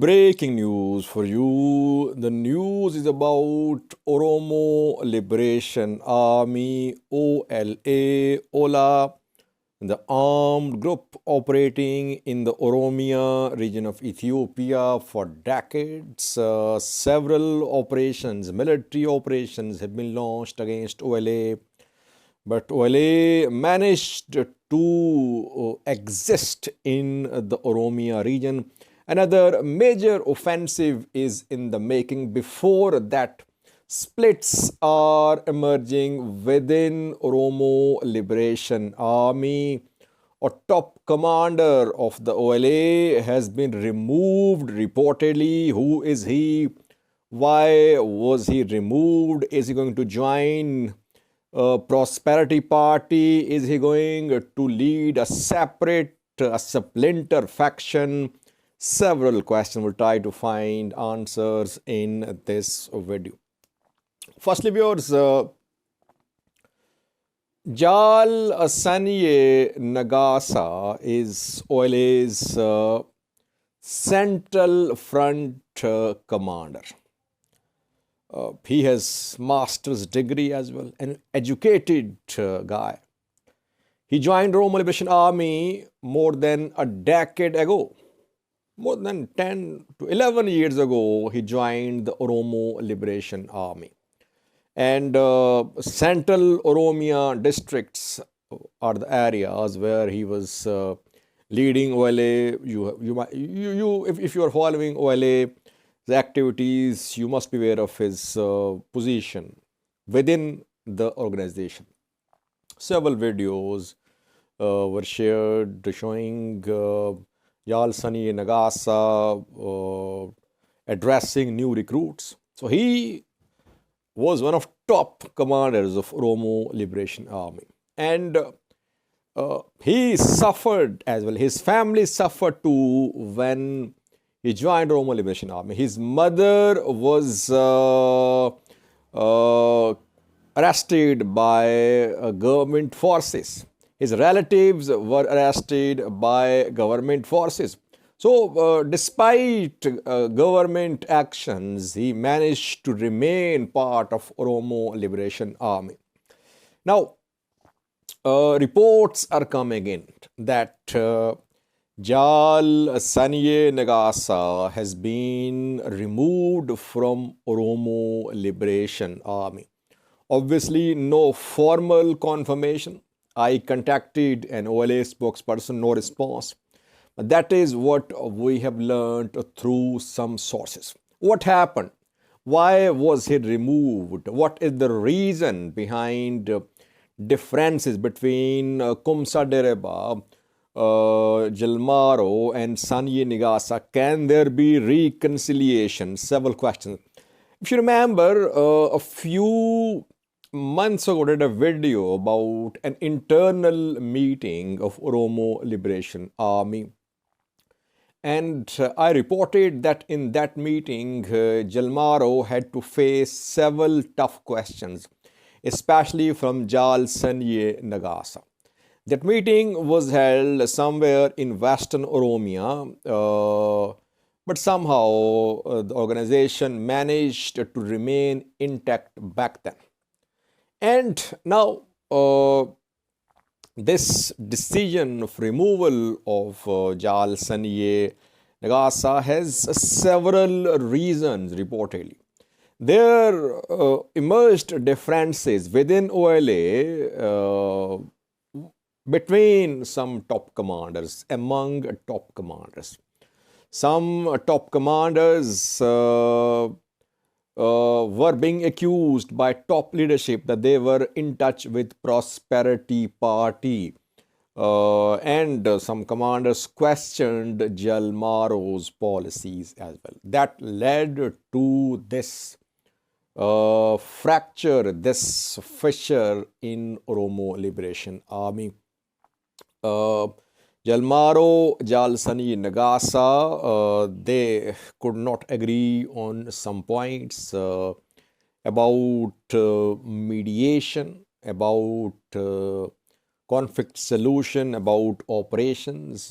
breaking news for you. The news is about Oromo Liberation Army, OLA, the armed group operating in the Oromia region of Ethiopia for decades. Several operations, military operations, have been launched against OLA, but OLA managed to exist in the Oromia region. Another major offensive is in the making. Before that, splits are emerging within Oromo Liberation Army. A top commander of the OLA has been removed reportedly. Who is he? Why was he removed? Is he going to join Prosperity Party? Is he going to lead a separate, a splinter faction? Several questions. We'll try to find answers in this video. Firstly, viewers, Jaal Nagasa is OLA's Central Front commander. He has master's degree as well, an educated guy. He joined Oromo Liberation Army more than a decade ago. More than 10 to 11 years ago, he joined the Oromo Liberation Army. And central Oromia districts are the areas where he was leading OLA. If you are following OLA, the activities, you must be aware of his position within the organization. Several videos were shared showing Jaal Nagasa addressing new recruits. So he was one of top commanders of Oromo Liberation Army. And he suffered as well. His family suffered too when he joined Oromo Liberation Army. His mother was arrested by government forces. His relatives were arrested by government forces. So, despite government actions, he managed to remain part of Oromo Liberation Army. Now, reports are coming in that Jaal Nagasa has been removed from Oromo Liberation Army. Obviously, no formal confirmation. I contacted an OLA spokesperson, no response. That is what we have learned through some sources. What happened? Why was he removed? What is the reason behind differences between Kumsa Dereba, Jalmaro and Sanye Nagasa? Can there be reconciliation? Several questions. If you remember, a few months ago, I did a video about an internal meeting of Oromo Liberation Army. And I reported that in that meeting, Jalmaro had to face several tough questions, especially from Jaal Nagasa. That meeting was held somewhere in Western Oromia, but somehow the organization managed to remain intact back then. And now, this decision of removal of Jaal Nagasa has several reasons, reportedly. There emerged differences within OLA between some top commanders, among top commanders. Some top commanders were being accused by top leadership that they were in touch with Prosperity Party. And some commanders questioned Jalmaro's policies as well. That led to this fracture, this fissure in Oromo Liberation Army. Jalmaro, Jaal Nagasa, they could not agree on some points about mediation, about conflict solution, about operations,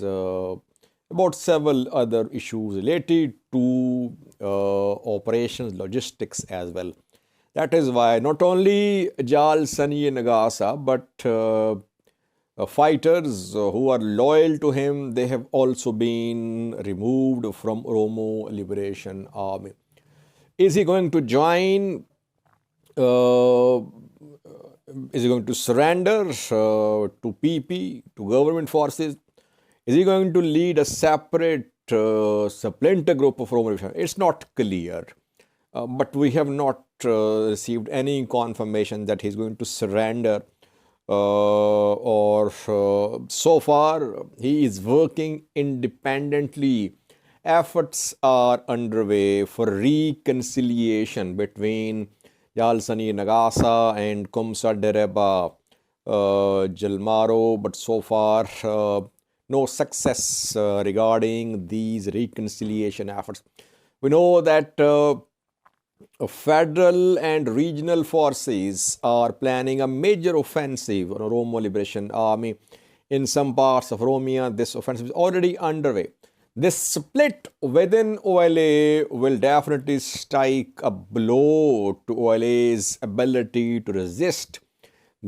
about several other issues related to operations, logistics as well. That is why not only Jaal, Sani and Nagasa, but fighters who are loyal to him, they have also been removed from Oromo Liberation Army. Is he going to join? Uh, is he going to surrender to PP, to government forces? Is he going to lead a separate splinter group of Oromo Liberation? It's not clear. But we have not received any confirmation that he's going to surrender, or so far he is working independently. Efforts are underway for reconciliation between Yalsani Nagasa and Kumsa Dereba Jalmaro, but so far no success regarding these reconciliation efforts. We know that federal and regional forces are planning a major offensive on Oromo Liberation Army in some parts of Oromia. This offensive is already underway. This split within OLA will definitely strike a blow to OLA's ability to resist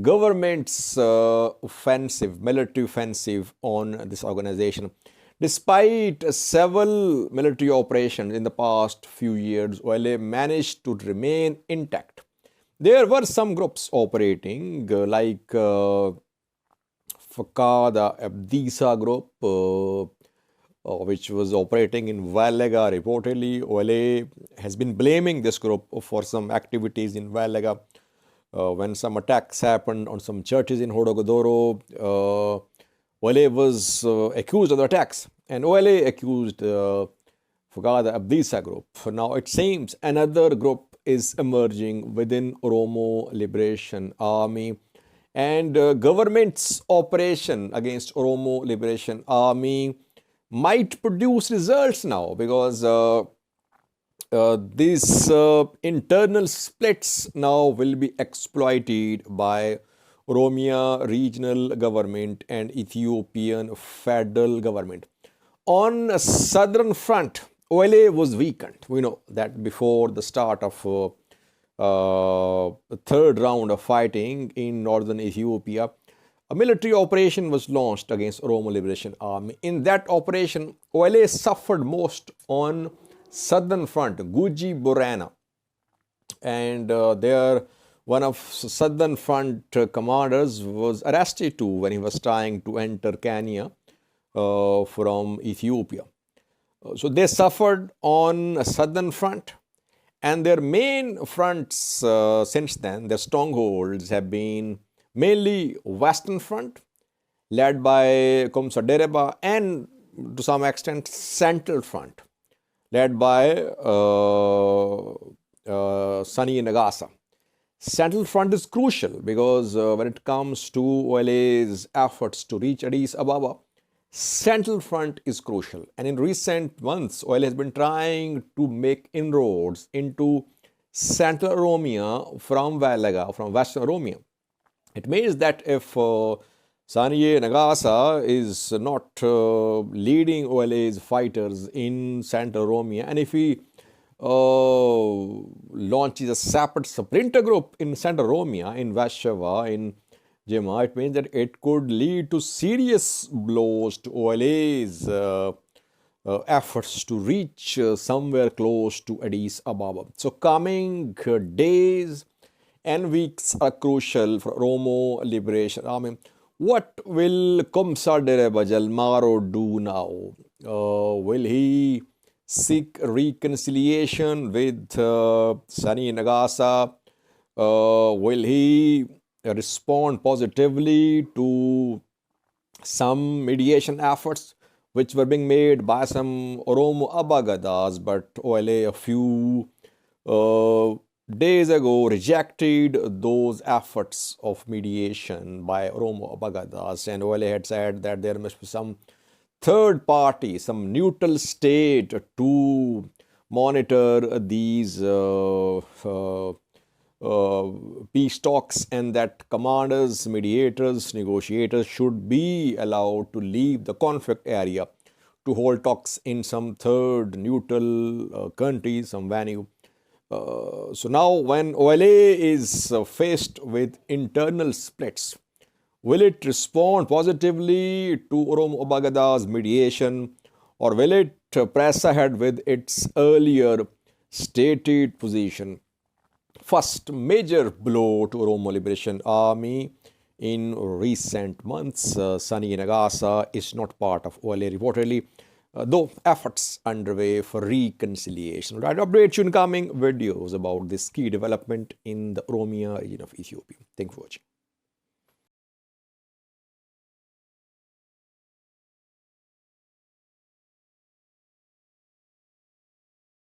government's offensive, military offensive on this organization. Despite several military operations in the past few years, OLA managed to remain intact. There were some groups operating like Fakka, the Abdisa group, which was operating in Valaga reportedly. OLA has been blaming this group for some activities in Valaga. When some attacks happened on some churches in Hodogodoro, OLA was accused of the attacks, and OLA accused Fugada Abdisa group. Now it seems another group is emerging within Oromo Liberation Army, and government's operation against Oromo Liberation Army might produce results now, because these internal splits now will be exploited by Oromia regional government and Ethiopian federal government. On a southern front, OLA was weakened. We know that before the start of the third round of fighting in northern Ethiopia, a military operation was launched against Oromo Liberation Army. In that operation, OLA suffered most on southern front, Guji Borana, and there one of southern front commanders was arrested too when he was trying to enter Kenya from Ethiopia. So they suffered on a southern front, and their main fronts since then, their strongholds have been mainly western front, led by Komsa Dereba, and to some extent central front, led by Sani Nagasa. Central front is crucial because when it comes to OLA's efforts to reach Addis Ababa, central front is crucial. And in recent months, OLA has been trying to make inroads into central Oromia from Valaga, from western Oromia. It means that if Sani Nagasa is not leading OLA's fighters in central Oromia, and if he launches a separate splinter group in central Oromia, in Vashava, in Jema, it means that it could lead to serious blows to OLA's efforts to reach somewhere close to Addis Ababa. So coming days and weeks are crucial for Oromo Liberation Army. What will Kumsa Dereba Jalmaro do now? Will he seek reconciliation with Sani Nagasa? Will he respond positively to some mediation efforts which were being made by some Oromo Abagadas, but OLA a few days ago rejected those efforts of mediation by Oromo Abagadas, and OLA had said that there must be some third party, some neutral state to monitor these peace talks, and that commanders, mediators, negotiators should be allowed to leave the conflict area to hold talks in some third neutral country, some venue. So now, when OLA is faced with internal splits, will it respond positively to Oromo Obagada's mediation, or will it press ahead with its earlier stated position? First major blow to Oromo Liberation Army in recent months. Sunny Nagasa is not part of OLA reportedly, though efforts underway for reconciliation. I'll update you in coming videos about this key development in the Oromia region of Ethiopia. Thank you for watching.